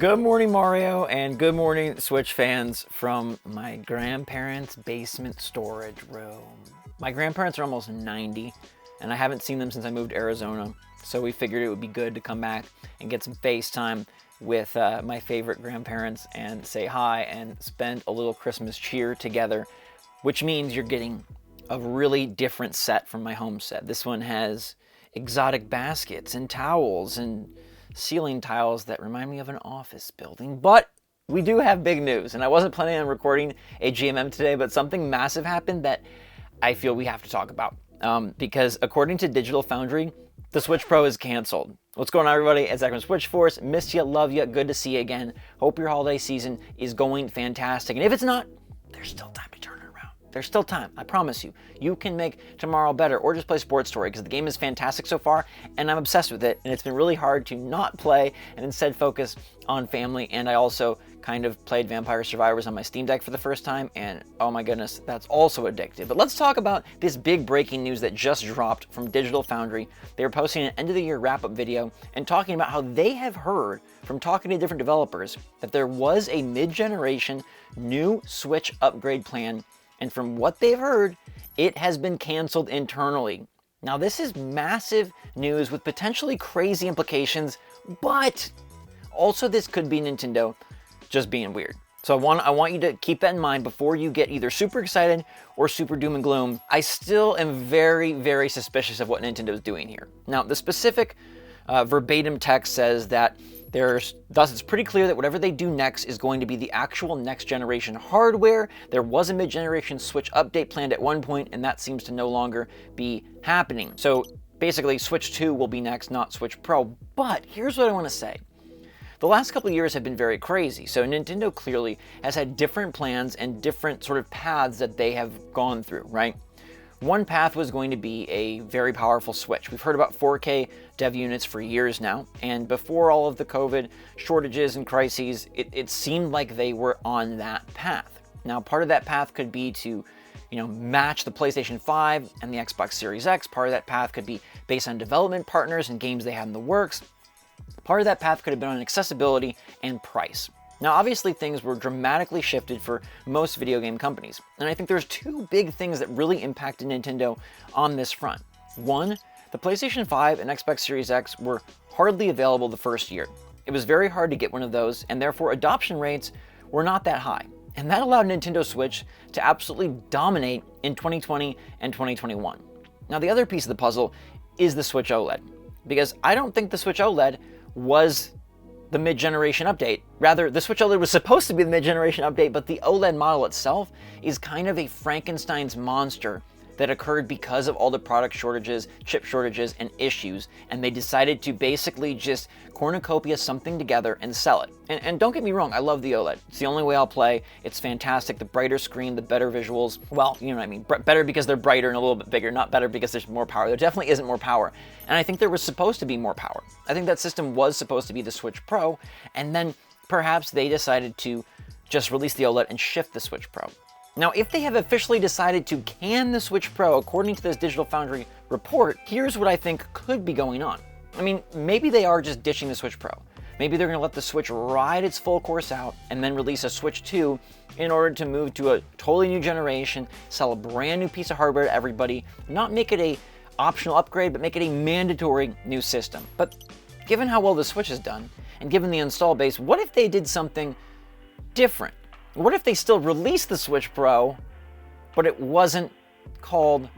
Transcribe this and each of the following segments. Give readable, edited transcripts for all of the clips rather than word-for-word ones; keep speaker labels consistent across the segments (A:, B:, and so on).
A: Good morning, Mario, and good morning, Switch fans, from my grandparents' basement storage room. My grandparents are almost 90, and I haven't seen them since I moved to Arizona, so we figured it would be good to come back and get some FaceTime with my favorite grandparents and say hi and spend a little Christmas cheer together, which means you're getting a really different set from my home set. This one has exotic baskets and towels and ceiling tiles that remind me of an office building. But we do have big news, and I wasn't planning on recording a GMM today, but something massive happened that I feel we have to talk about. Because according to Digital Foundry, the Switch Pro is canceled. What's going on, everybody? It's Zach from SwitchForce. Missed you, love you, good to see you again. Hope your holiday season is going fantastic. And if it's not, there's still time to turn it around. There's still time, I promise you. You can make tomorrow better, or just play Sports Story, because the game is fantastic so far, and I'm obsessed with it, and it's been really hard to not play and instead focus on family. And I also kind of played Vampire Survivors on my Steam Deck for the first time, and oh my goodness, that's also addictive. But let's talk about this big breaking news that just dropped from Digital Foundry. They were posting an end-of-the-year wrap-up video and talking about how they have heard from talking to different developers that there was a mid-generation new Switch upgrade plan, and from what they've heard, it has been canceled internally. Now, this is massive news with potentially crazy implications, but also this could be Nintendo just being weird. So I want you to keep that in mind before you get either super excited or super doom and gloom. I still am very, very suspicious of what Nintendo is doing here. Now, the specific verbatim text says that thus it's pretty clear that whatever they do next is going to be the actual next generation hardware. There was a mid-generation Switch update planned at one point, and that seems to no longer be happening. So basically, Switch 2 will be next, not Switch Pro. But here's what I want to say. The last couple of years have been very crazy, so Nintendo clearly has had different plans and different sort of paths that they have gone through, right? One path was going to be a very powerful Switch. We've heard about 4K dev units for years now, and before all of the COVID shortages and crises, it seemed like they were on that path. Now, part of that path could be to, match the PlayStation 5 and the Xbox Series X. Part of that path could be based on development partners and games they had in the works. Part of that path could have been on accessibility and price. Now, obviously, things were dramatically shifted for most video game companies, and I think there's two big things that really impacted Nintendo on this front. One, the PlayStation 5 and Xbox Series X were hardly available the first year. It was very hard to get one of those, and therefore adoption rates were not that high. And that allowed Nintendo Switch to absolutely dominate in 2020 and 2021. Now, the other piece of the puzzle is the Switch OLED, because I don't think the Switch OLED was the mid-generation update. Rather, the Switch OLED was supposed to be the mid-generation update, but the OLED model itself is kind of a Frankenstein's monster that occurred because of all the product shortages, chip shortages, and issues, and they decided to basically just cornucopia something together and sell it. And don't get me wrong, I love the OLED. It's the only way I'll play. It's fantastic. The brighter screen, the better visuals. Well, you know what I mean. Better because they're brighter and a little bit bigger, not better because there's more power. There definitely isn't more power. And I think there was supposed to be more power. I think that system was supposed to be the Switch Pro, and then perhaps they decided to just release the OLED and shift the Switch Pro. Now, if they have officially decided to can the Switch Pro, according to this Digital Foundry report, here's what I think could be going on. I mean, maybe they are just ditching the Switch Pro. Maybe they're going to let the Switch ride its full course out and then release a Switch 2 in order to move to a totally new generation, sell a brand new piece of hardware to everybody, not make it a optional upgrade, but make it a mandatory new system. But given how well the Switch has done, and given the install base, what if they did something different? What if they still released the Switch Pro, but it wasn't called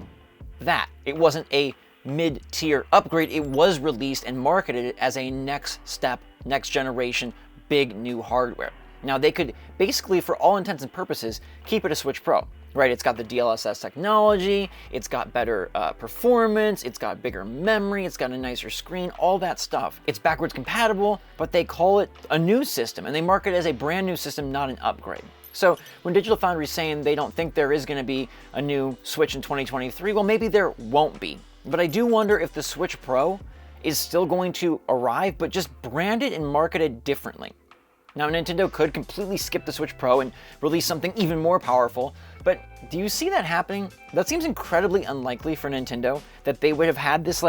A: that? It wasn't a mid-tier upgrade. It was released and marketed as a next step, next generation, big new hardware. Now, they could basically, for all intents and purposes, keep it a Switch Pro, right? It's got the DLSS technology, it's got better performance, it's got bigger memory, it's got a nicer screen, all that stuff. It's backwards compatible, but they call it a new system, and they market it as a brand new system, not an upgrade. So when Digital Foundry is saying they don't think there is going to be a new Switch in 2023, well, maybe there won't be. But I do wonder if the Switch Pro is still going to arrive, but just branded and marketed differently. Now, Nintendo could completely skip the Switch Pro and release something even more powerful, but do you see that happening? That seems incredibly unlikely for Nintendo, that they would have had this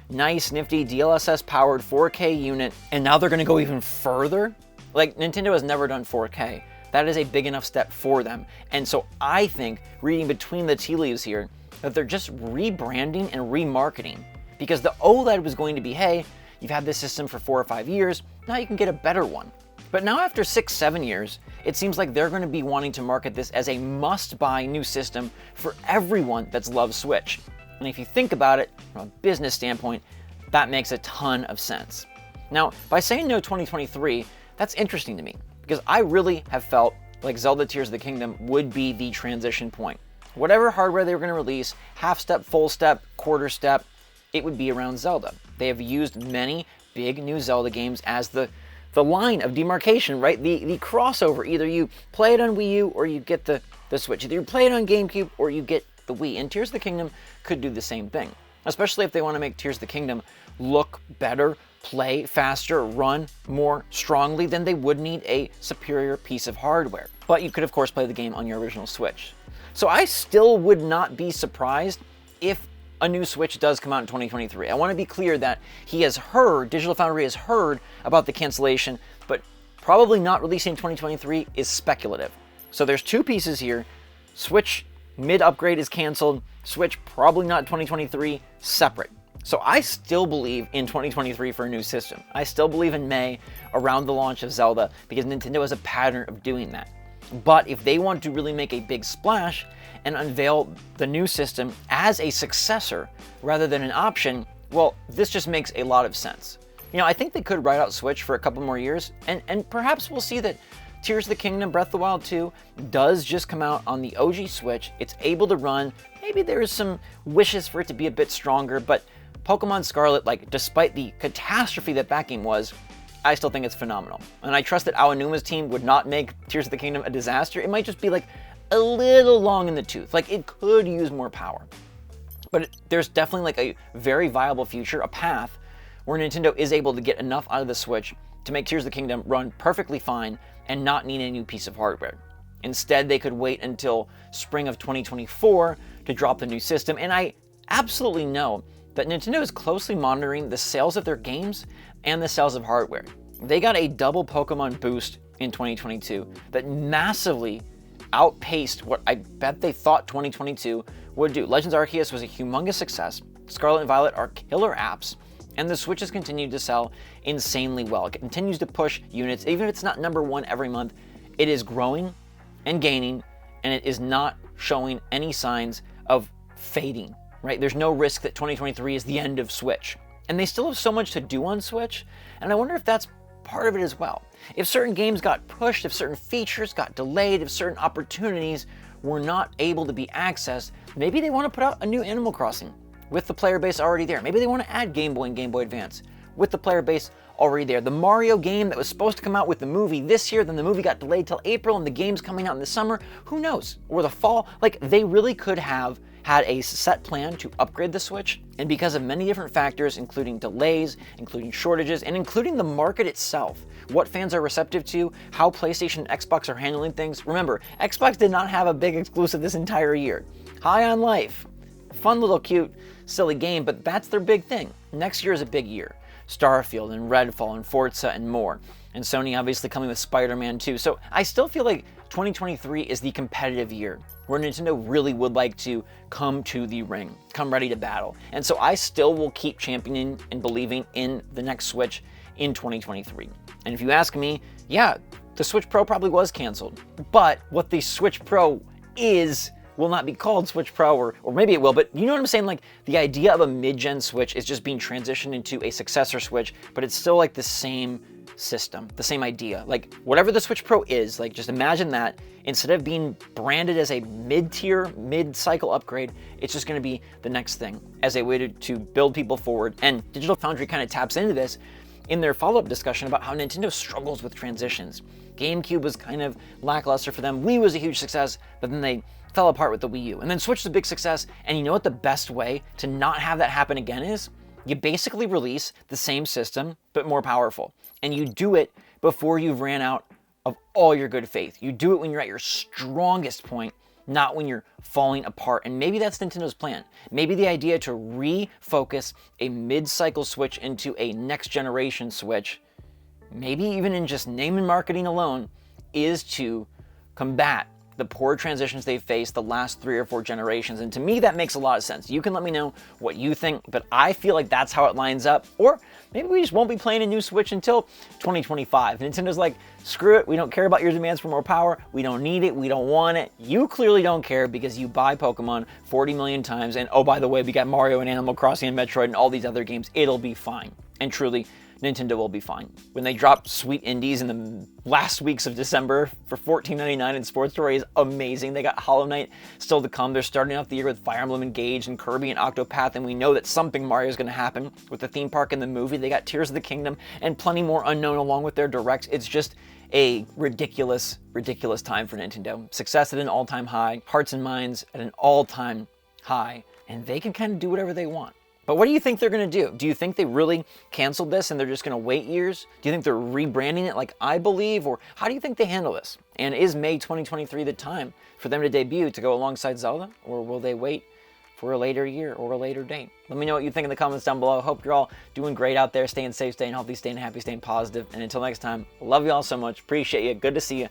A: nice, nifty DLSS-powered 4K unit, and now they're going to go even further Like, Nintendo has never done 4K. That is a big enough step for them. And so I think, reading between the tea leaves here, that they're just rebranding and remarketing. Because the OLED was going to be, hey, you've had this system for 4 or 5 years, now you can get a better one. But now after 6, 7 years, it seems like they're going to be wanting to market this as a must-buy new system for everyone that's loved Switch. And if you think about it from a business standpoint, that makes a ton of sense. Now, by saying no 2023, that's interesting to me, because I really have felt like Zelda Tears of the Kingdom would be the transition point. Whatever hardware they were going to release, half step, full step, quarter step, it would be around Zelda. They have used many big new Zelda games as the line of demarcation, right? The crossover. Either you play it on Wii U or you get the Switch. Either you play it on GameCube or you get the Wii. And Tears of the Kingdom could do the same thing, especially if they want to make Tears of the Kingdom look better, play faster, run more strongly, then they would need a superior piece of hardware. But you could, of course, play the game on your original Switch. So I still would not be surprised if a new Switch does come out in 2023. I want to be clear that Digital Foundry has heard about the cancellation, but probably not releasing in 2023 is speculative. So there's two pieces here. Switch mid-upgrade is canceled. Switch probably not 2023, separate. So I still believe in 2023 for a new system. I still believe in May around the launch of Zelda because Nintendo has a pattern of doing that. But if they want to really make a big splash and unveil the new system as a successor rather than an option, well, this just makes a lot of sense. I think they could ride out Switch for a couple more years, and perhaps we'll see that Tears of the Kingdom Breath of the Wild 2 does just come out on the OG Switch. It's able to run. Maybe there's some wishes for it to be a bit stronger, but Pokemon Scarlet, despite the catastrophe that game was, I still think it's phenomenal. And I trust that Aonuma's team would not make Tears of the Kingdom a disaster. It might just be a little long in the tooth. It could use more power. But there's definitely a very viable future, a path, where Nintendo is able to get enough out of the Switch to make Tears of the Kingdom run perfectly fine and not need a new piece of hardware. Instead, they could wait until spring of 2024 to drop the new system. And I absolutely know that Nintendo is closely monitoring the sales of their games and the sales of hardware. They got a double Pokemon boost in 2022 that massively outpaced what I bet they thought 2022 would do. Legends Arceus was a humongous success. Scarlet and Violet are killer apps, and the Switch has continued to sell insanely well. It continues to push units. Even if it's not number one every month, it is growing and gaining, and it is not showing any signs of fading, right? There's no risk that 2023 is the end of Switch. And they still have so much to do on Switch, and I wonder if that's part of it as well. If certain games got pushed, if certain features got delayed, if certain opportunities were not able to be accessed, maybe they want to put out a new Animal Crossing with the player base already there. Maybe they want to add Game Boy and Game Boy Advance with the player base already there. The Mario game that was supposed to come out with the movie this year, then the movie got delayed till April and the game's coming out in the summer, who knows? Or the fall. They really could have had a set plan to upgrade the Switch, and because of many different factors, including delays, including shortages, and including the market itself, what fans are receptive to, how PlayStation and Xbox are handling things. Remember, Xbox did not have a big exclusive this entire year. High on Life, fun little cute, silly game, but that's their big thing. Next year is a big year. Starfield and Redfall and Forza and more. And Sony obviously coming with Spider-Man 2. So I still feel like 2023 is the competitive year where Nintendo really would like to come to the ring, come ready to battle. And so I still will keep championing and believing in the next Switch in 2023. And if you ask me, yeah, the Switch Pro probably was canceled. But what the Switch Pro is will not be called Switch Pro, or maybe it will, but you know what I'm saying? The idea of a mid-gen Switch is just being transitioned into a successor Switch, but it's still the same system, the same idea. Whatever the Switch Pro is, just imagine that instead of being branded as a mid-tier, mid-cycle upgrade, it's just gonna be the next thing as a way to build people forward. And Digital Foundry kind of taps into this in their follow-up discussion about how Nintendo struggles with transitions. GameCube was kind of lackluster for them. Wii was a huge success, but then they fell apart with the Wii U. And then Switch was a big success, and you know what the best way to not have that happen again is? You basically release the same system, but more powerful. And you do it before you've ran out of all your good faith. You do it when you're at your strongest point, not when you're falling apart. And maybe that's Nintendo's plan. Maybe the idea to refocus a mid-cycle Switch into a next-generation Switch maybe even in just name and marketing alone, is to combat the poor transitions they've faced the last 3 or 4 generations. And to me, that makes a lot of sense. You can let me know what you think, but I feel like that's how it lines up. Or maybe we just won't be playing a new Switch until 2025. Nintendo's like, screw it, we don't care about your demands for more power, we don't need it, we don't want it. You clearly don't care because you buy Pokemon 40 million times, and oh, by the way, we got Mario and Animal Crossing and Metroid and all these other games. It'll be fine. And truly, Nintendo will be fine. When they drop sweet indies in the last weeks of December for $14.99 in Sports Story is amazing. They got Hollow Knight still to come. They're starting off the year with Fire Emblem Engage and Kirby and Octopath, and we know that something Mario is going to happen with the theme park and the movie. They got Tears of the Kingdom and plenty more unknown along with their directs. It's just a ridiculous, ridiculous time for Nintendo. Success at an all-time high, hearts and minds at an all-time high, and they can kind of do whatever they want. But what do you think they're going to do? Do you think they really canceled this and they're just going to wait years? Do you think they're rebranding it like I believe? Or how do you think they handle this? And is May 2023 the time for them to debut to go alongside Zelda? Or will they wait for a later year or a later date? Let me know what you think in the comments down below. Hope you're all doing great out there, staying safe, staying healthy, staying happy, staying positive. And until next time, love you all so much. Appreciate you. Good to see you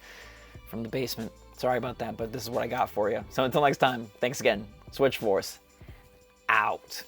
A: from the basement. Sorry about that, but this is what I got for you. So until next time, thanks again. SwitchForce out.